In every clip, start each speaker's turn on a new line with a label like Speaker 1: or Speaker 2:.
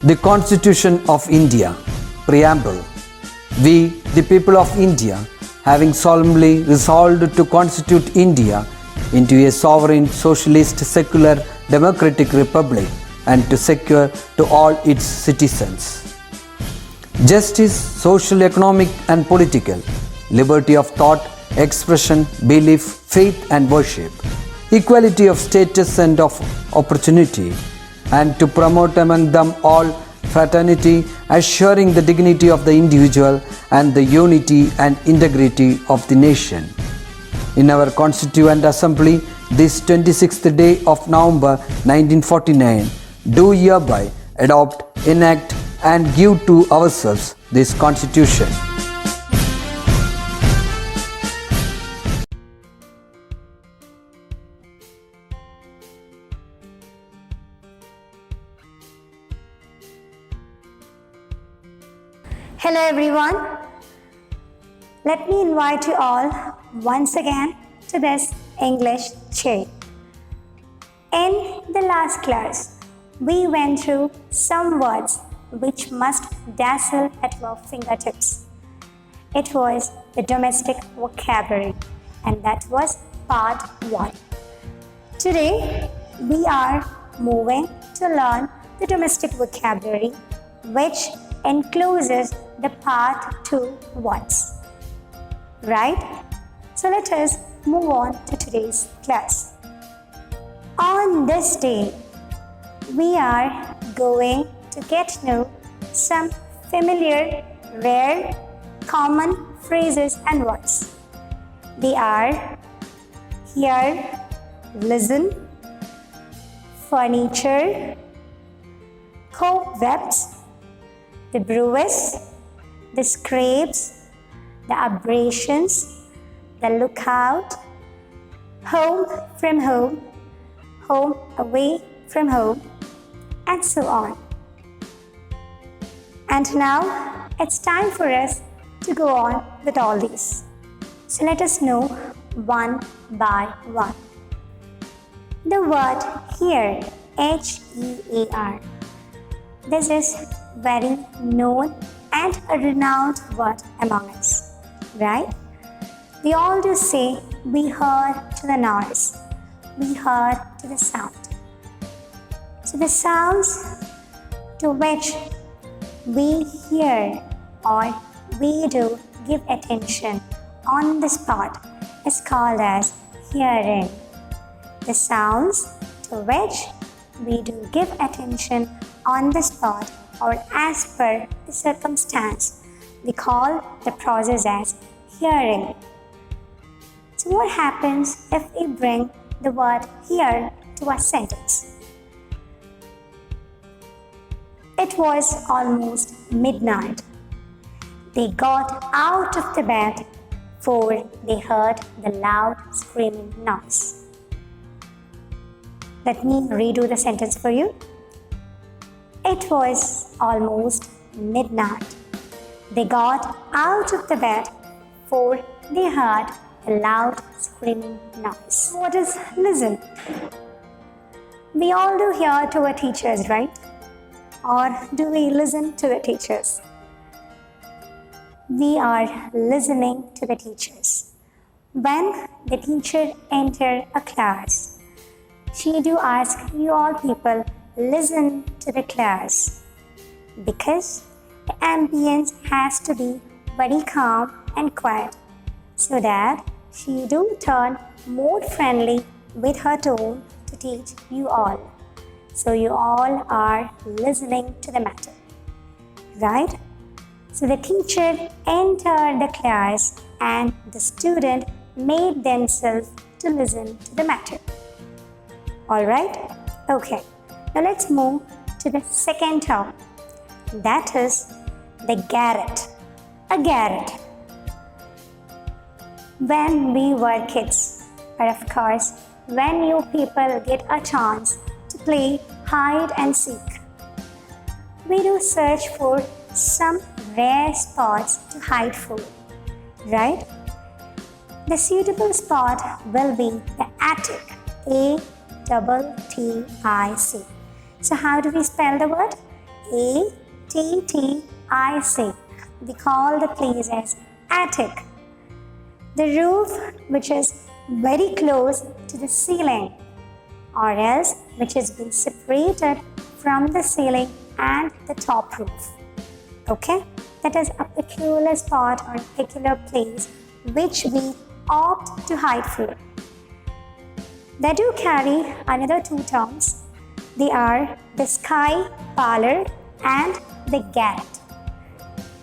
Speaker 1: The Constitution of India, Preamble. We, the people of India, having solemnly resolved to constitute India into a sovereign, socialist, secular, democratic republic and to secure to all its citizens justice, social, economic and political, liberty of thought, expression, belief, faith and worship, equality of status and of opportunity, and to promote among them all fraternity, assuring the dignity of the individual and the unity and integrity of the nation. In our Constituent Assembly, this 26th day of November 1949, do hereby adopt, enact and give to ourselves this Constitution.
Speaker 2: Hello everyone. Let me invite you all once again to this English chain. In the last class, we went through some words which must dazzle at our fingertips. It was the domestic vocabulary, and that was part 1. Today, we are moving to learn the domestic vocabulary, which includes the part 2 words. Right? So let us move on to today's class. On this day, we are going to get to know some familiar, rare, common phrases and words. They are hear, listen, furniture, cobwebs, the bruise, the scrapes, the abrasions, the lookout, home from home, home away from home, and so on. And now it's time for us to go on with all these. So let us know one by one. The word here, H-E-A-R. This is very known and a renowned word among us, right? We all do say we heard to the noise, we heard to the sound. So the sounds to which we hear or we do give attention on the spot is called as hearing. The sounds to which we do give attention on the spot or as per the circumstance, we call the process as hearing. So what happens if we bring the word hear to a sentence? It was almost midnight. They got out of the bed, for they heard the loud screaming noise. Let me redo the sentence for you. It was almost midnight. They got out of the bed, for they heard a loud screaming noise. What is listen? We all do hear to our teachers, right? Or do we listen to the teachers? We are listening to the teachers. When the teacher enters a class, she do ask you all people listen to the class, because the ambience has to be very calm and quiet so that she do turn more friendly with her tone to teach you all. So you all are listening to the matter, right? So the teacher entered the class and the student made themselves to listen to the matter. All right? Okay. Now let's move to the second term. That is the garret. A garret. When we were kids, but of course, when you people get a chance to play hide and seek, we do search for some rare spots to hide food, right? The suitable spot will be the attic, A-T-T-I-C. So how do we spell the word? A-T-T-I-C. We call the place as attic. The roof which is very close to the ceiling, or else which has been separated from the ceiling and the top roof. Okay, that is a peculiar spot or peculiar place which we opt to hide for. They do carry another two terms. They are the sky parlor and the garret.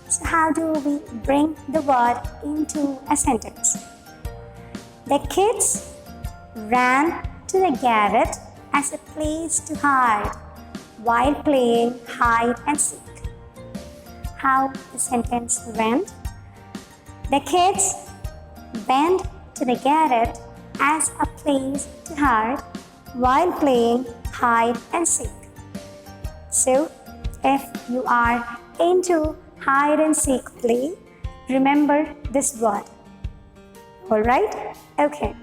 Speaker 2: So how do we bring the word into a sentence? The kids ran to the garret as a place to hide while playing hide and seek. How the sentence went? The kids went to the garret as a place to hide while playing hide and seek. So, if you are into hide and seek play, remember this word. Alright? Okay.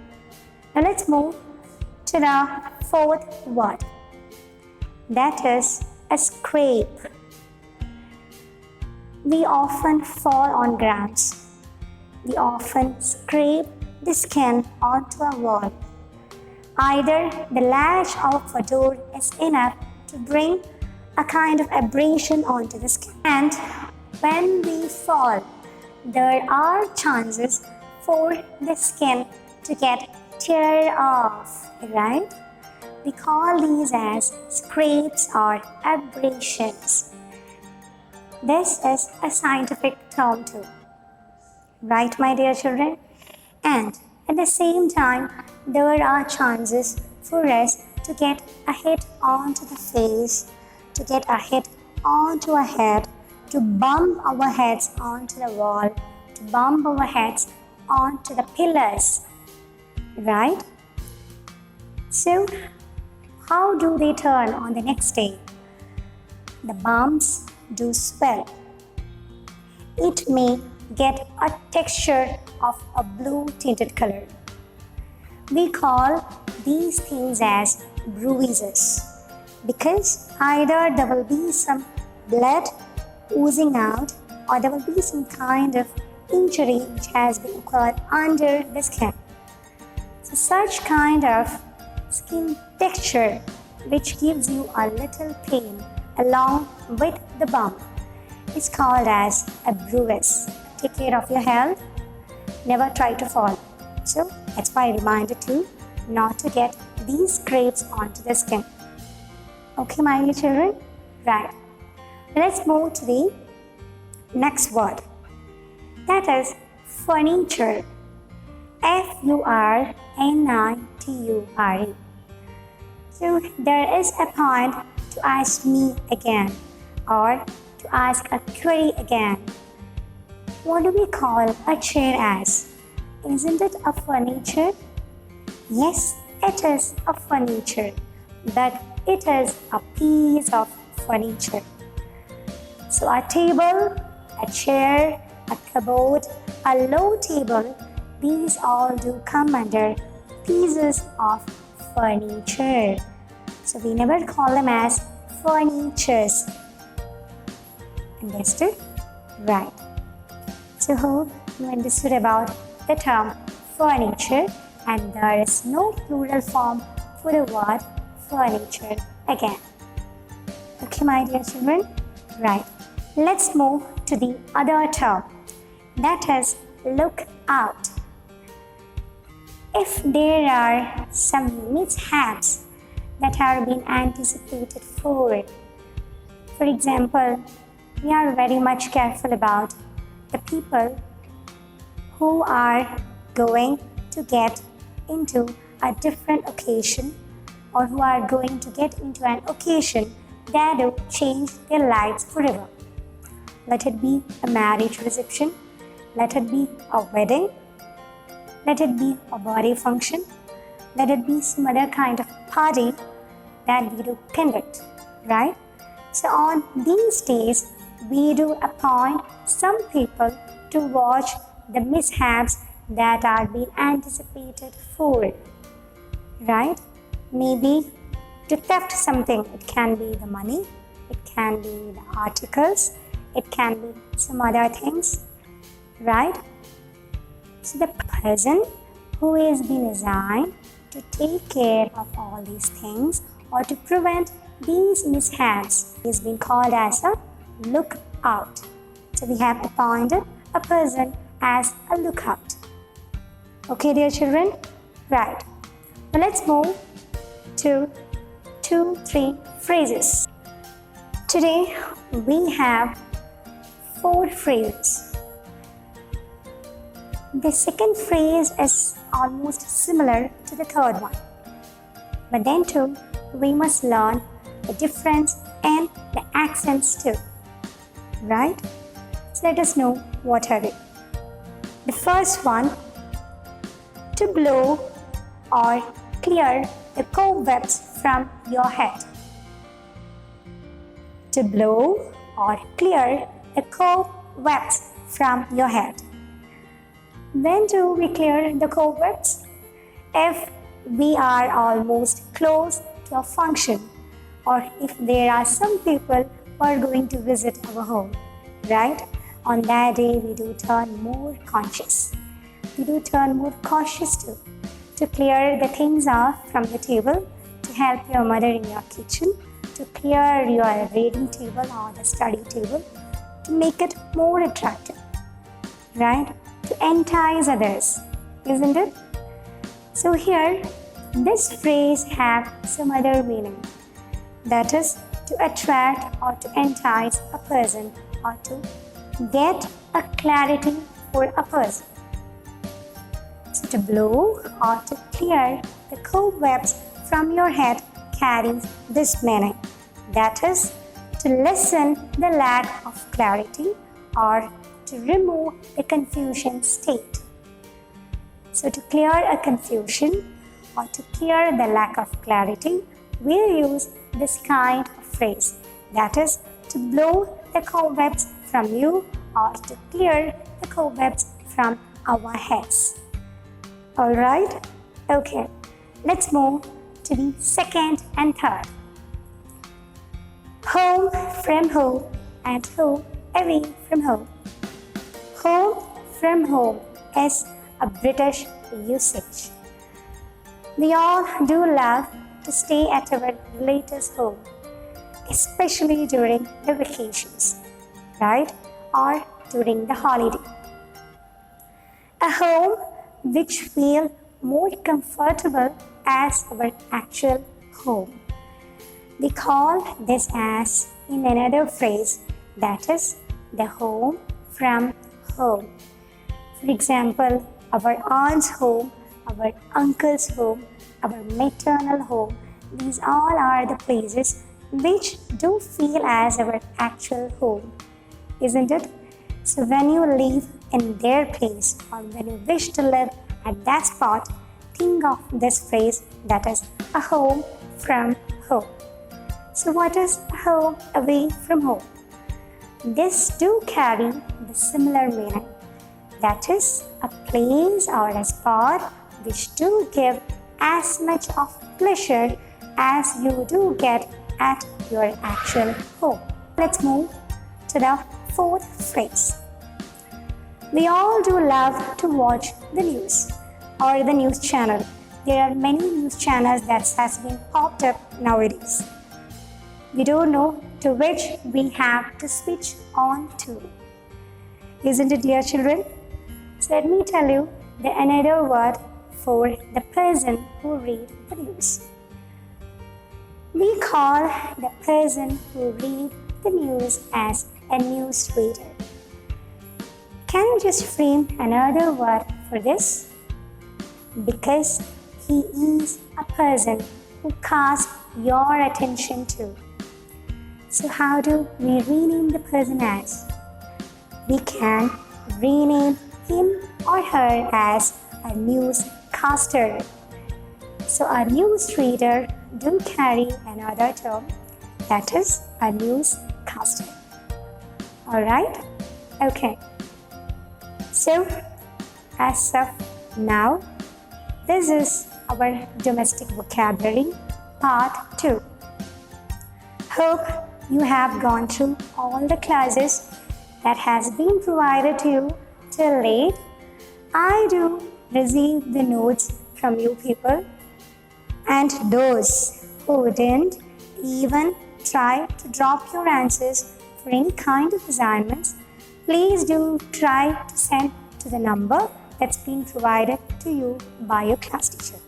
Speaker 2: Now let's move to the fourth word. That is a scrape. We often fall on grounds. We often scrape the skin onto a wall. Either the latch of a door is enough to bring a kind of abrasion onto the skin. And when we fall, there are chances for the skin to get tear off, right? We call these as scrapes or abrasions. This is a scientific term too. Right, my dear children? And at the same time, there are chances for us to get a hit onto the face, to get a hit onto a head, to bump our heads onto the wall, to bump our heads onto the pillars. Right? So, how do they turn on the next day? The bumps do swell. It may get a texture of a blue tinted color. We call these things as bruises because either there will be some blood oozing out or there will be some kind of injury which has been occurred under the skin. So such kind of skin texture which gives you a little pain along with the bump is called as a bruise. Take care of your health. Never try to fall. So that's why I reminded you not to get these scrapes onto the skin. Okay, my dear children? Right. Let's move to the next word. That is furniture. F-U-R-N-I-T-U-R-E. So there is a point to ask me again or to ask a query again. What do we call a chair as? Isn't it a furniture? Yes, it is a furniture, but it is a piece of furniture. So a table, a chair, a cupboard, a low table, these all do come under pieces of furniture. So we never call them as furnitures. Understood? Right. So hope you understood about the term furniture and there is no plural form for the word furniture again. Okay, my dear children? Right. Let's move to the other term. That is look out. If there are some mishaps that are being anticipated for example, we are very much careful about the people who are going to get into a different occasion or who are going to get into an occasion that will change their lives forever. Let it be a marriage reception, let it be a wedding, let it be a birthday function, let it be some other kind of party that we do conduct, right? So on these days, we do appoint some people to watch the mishaps that are being anticipated for, right? Maybe to theft something. It can be the money, it can be the articles, it can be some other things, right? So the person who has been assigned to take care of all these things or to prevent these mishaps is being called as a lookout. So we have appointed a person as a lookout. Okay, dear children? Right. Now let's move to 2-3 phrases. Today we have 4 phrases. The second phrase is almost similar to the third one. But then too, we must learn the difference and the accents too. Right? So let us know what are they. The first one, to blow or clear the cobwebs from your head. To blow or clear the cobwebs from your head. When do we clear the cobwebs? If we are almost close to a function, or if there are some people who are going to visit our home, right? On that day, we do turn more conscious. We do turn more cautious too, to clear the things off from the table, to help your mother in your kitchen, to clear your reading table or the study table, to make it more attractive, right? To entice others, isn't it? So here, this phrase has some other meaning. That is, to attract or to entice a person or to get a clarity for a person. So to blow or to clear the cobwebs from your head carries this meaning. That is, to lessen the lack of clarity or to remove the confusion state. So to clear a confusion or to clear the lack of clarity, we use this kind of phrase. That is, to blow the cobwebs from you or to clear the cobwebs from our heads. Alright? Okay. Let's move to the second and third. Home from home and home away from home. Home from home is a British usage. We all do love to stay at our relatives' home, especially during the vacations, right? Or during the holiday. A home which feels more comfortable as our actual home. We call this as in another phrase, that is the home from home. For example, our aunt's home, our uncle's home, our maternal home, these all are the places which do feel as our actual home, isn't it? So when you live in their place or when you wish to live at that spot, think of this phrase, that is a home from home. So what is a home away from home? This do carry the similar meaning. That is a place or a spot which do give as much of pleasure as you do get at your actual home. Let's move to the fourth phrase. We all do love to watch the news or the news channel. There are many news channels that has been popped up nowadays. We don't know to which we have to switch on to. Isn't it, dear children? So let me tell you the another word for the person who reads the news. We call the person who reads the news as a news reader. Can you just frame another word for this? Because he is a person who casts your attention to. So how do we rename the person as? We can rename him or her as a newscaster. So a news reader do carry another term, that is a newscaster. Alright? Okay. So as of now, this is our domestic vocabulary part 2. Hope you have gone through all the classes that has been provided to you till late. I do receive the notes from you people, and those who didn't even try to drop your answers for any kind of assignments, please do try to send to the number that's been provided to you by your class teacher.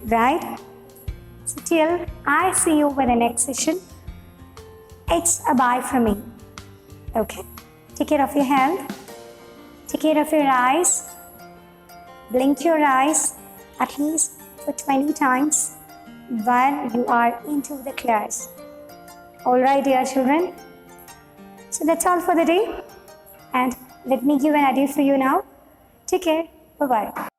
Speaker 2: Right? So till I see you in the next session, it's a bye from me. Okay? Take care of your health. Take care of your eyes. Blink your eyes at least for 20 times while you are into the class. Alright, dear children. So that's all for the day. And let me give an adieu for you now. Take care. Bye-bye.